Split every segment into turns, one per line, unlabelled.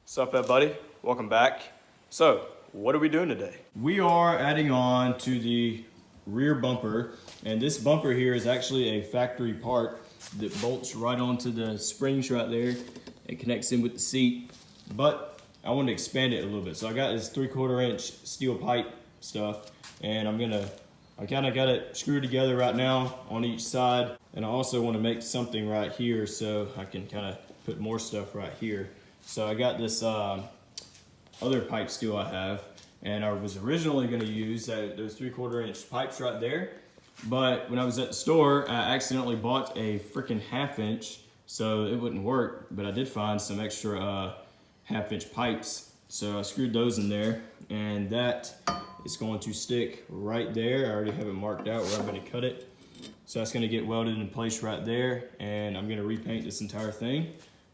What's up, everybody? Welcome back. So, what are we doing today? We are adding on to the rear bumper, and this bumper here is actually a factory part that bolts right onto the springs right there. It connects in with the seat, but I want to expand it a little bit. So I got this 3/4 inch steel pipe stuff, and I kind of got it screwed together right now on each side, and I also want to make something right here so I can kind of put more stuff right here. So I got this other pipe steel I have, and I was originally going to use those 3/4 inch pipes right there, but when I was at the store, I accidentally bought a freaking 1/2 inch, so it wouldn't work, but I did find some extra 1/2 inch pipes, so I screwed those in there, and that is going to stick right there. I already have it marked out where I'm going to cut it, so that's going to get welded in place right there, and I'm going to repaint this entire thing,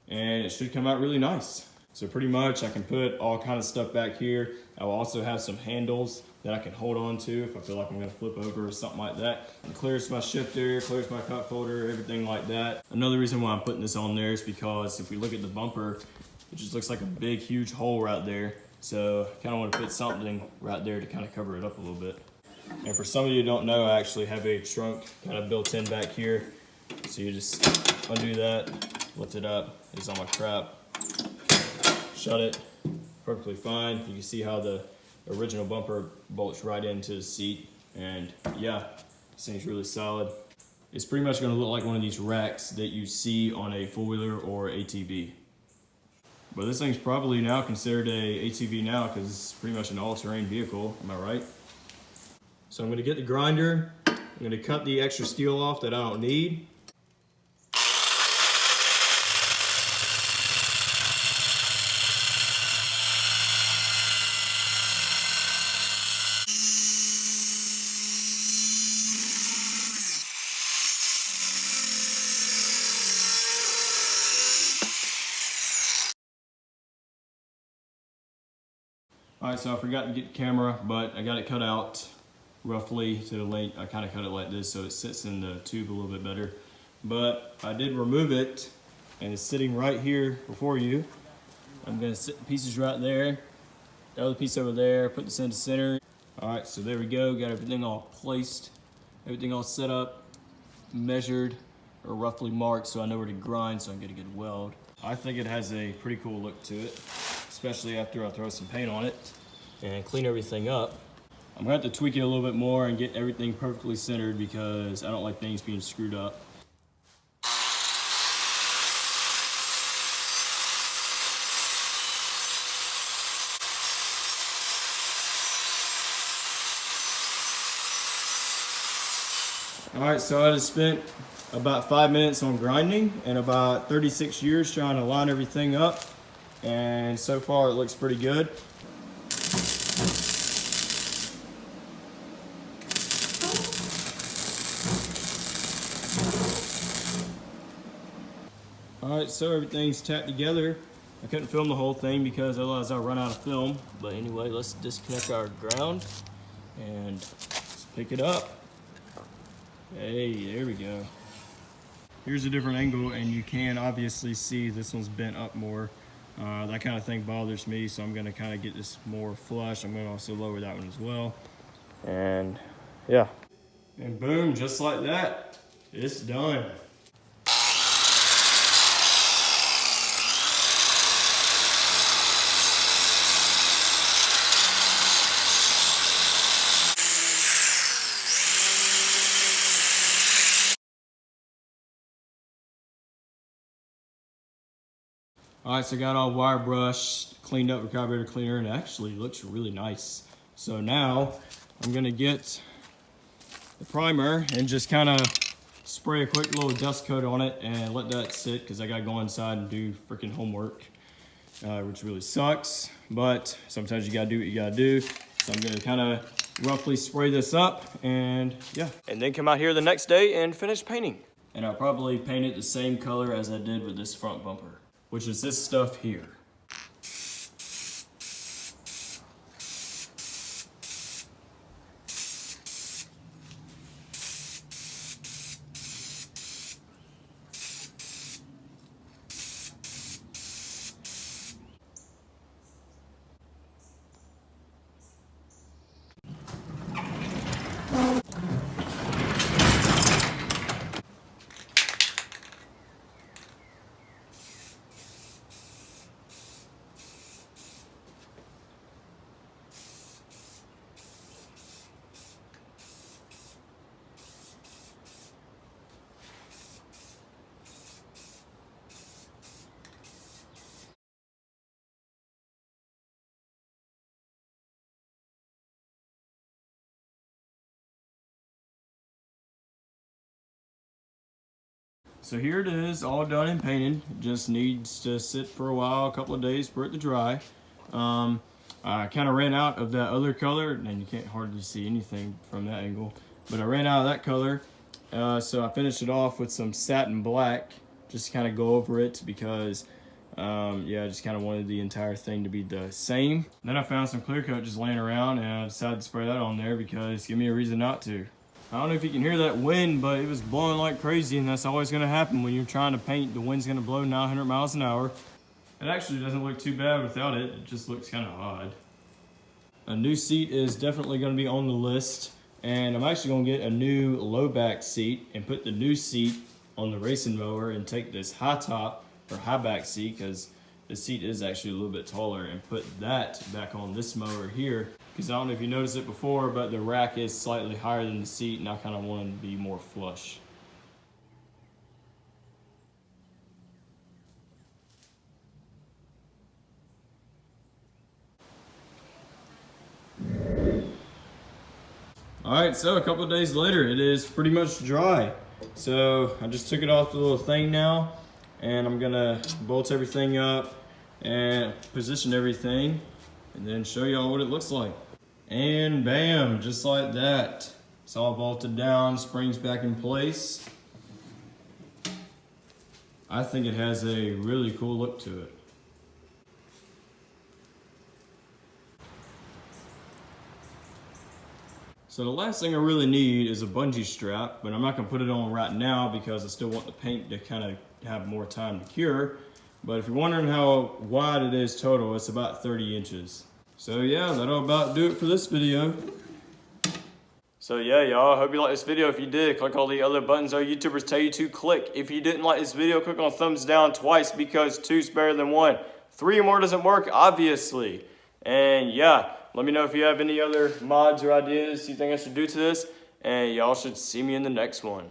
and it should come out really nice. So pretty much I can put all kind of stuff back here. I will also have some handles that I can hold on to if I feel like I'm gonna flip over or something like that. It clears my shifter, clears my cup holder, everything like that. Another reason why I'm putting this on there is because if we look at the bumper, it just looks like a big, huge hole right there. So I kind of want to put something right there to kind of cover it up a little bit. And for some of you who don't know, I actually have a trunk kind of built in back here. So you just undo that, lift it up, it's on my crap. Shut it, perfectly fine. You can see how the original bumper bolts right into the seat, and yeah, this thing's really solid. It's pretty much gonna look like one of these racks that you see on a four-wheeler or ATV. But this thing's probably now considered a ATV now because it's pretty much an all-terrain vehicle, am I right? So I'm gonna get the grinder, I'm gonna cut the extra steel off that I don't need. Alright, so I forgot to get the camera, but I got it cut out roughly to the length. I kind of cut it like this so it sits in the tube a little bit better. But I did remove it, and it's sitting right here before you. I'm going to sit the pieces right there, the other piece over there, put this in the center. Alright, so there we go. Got everything all placed, everything all set up, measured, or roughly marked so I know where to grind so I can get a good weld. I think it has a pretty cool look to it, especially after I throw some paint on it and clean everything up. I'm gonna have to tweak it a little bit more and get everything perfectly centered because I don't like things being screwed up. All right, so I just spent about 5 minutes on grinding and about 36 years trying to line everything up. And so far it looks pretty good. All right, so everything's tacked together. I couldn't film the whole thing because otherwise I'll run out of film. But anyway, let's disconnect our ground and let's pick it up. Hey, there we go. Here's a different angle, and you can obviously see this one's bent up more. That kind of thing bothers me, so I'm gonna kind of get this more flush. I'm gonna also lower that one as well. And yeah. And boom, just like that, it's done. All right, so I got all wire brushed, cleaned up with carburetor cleaner, and it actually looks really nice. So now I'm gonna get the primer and just kind of spray a quick little dust coat on it and let that sit because I gotta go inside and do freaking homework, which really sucks, but sometimes you gotta do what you gotta do. So I'm gonna kind of roughly spray this up and yeah. And then come out here the next day and finish painting. And I'll probably paint it the same color as I did with this front bumper, which is this stuff here. So here it is, all done and painted. It just needs to sit for a while, a couple of days for it to dry. I kind of ran out of that other color, and you can't hardly see anything from that angle, but I ran out of that color. So I finished it off with some satin black, just to kind of go over it because yeah, I just kind of wanted the entire thing to be the same. Then I found some clear coat just laying around, and I decided to spray that on there because give me a reason not to. I don't know if you can hear that wind, but it was blowing like crazy, and that's always gonna happen when you're trying to paint. The wind's gonna blow 900 miles an hour. It actually doesn't look too bad without it. It just looks kind of odd. A new seat is definitely gonna be on the list, and I'm actually gonna get a new low back seat and put the new seat on the racing mower and take this high top or high back seat, because the seat is actually a little bit taller, and put that back on this mower here. Because I don't know if you noticed it before, but the rack is slightly higher than the seat, and I kind of want it to be more flush. Alright, so a couple of days later, it is pretty much dry. So I just took it off the little thing now, and I'm gonna bolt everything up and position everything, and then show y'all what it looks like. And bam, just like that. It's all bolted down, springs back in place. I think it has a really cool look to it. So the last thing I really need is a bungee strap, but I'm not gonna put it on right now because I still want the paint to kind of have more time to cure. But if you're wondering how wide it is total, it's about 30 inches. So yeah, that'll about do it for this video. So yeah, y'all, I hope you liked this video. If you did, click all the other buttons our YouTubers tell you to click. If you didn't like this video, click on thumbs down twice because two's better than one. 3 or more doesn't work, obviously. And yeah, let me know if you have any other mods or ideas you think I should do to this. And y'all should see me in the next one.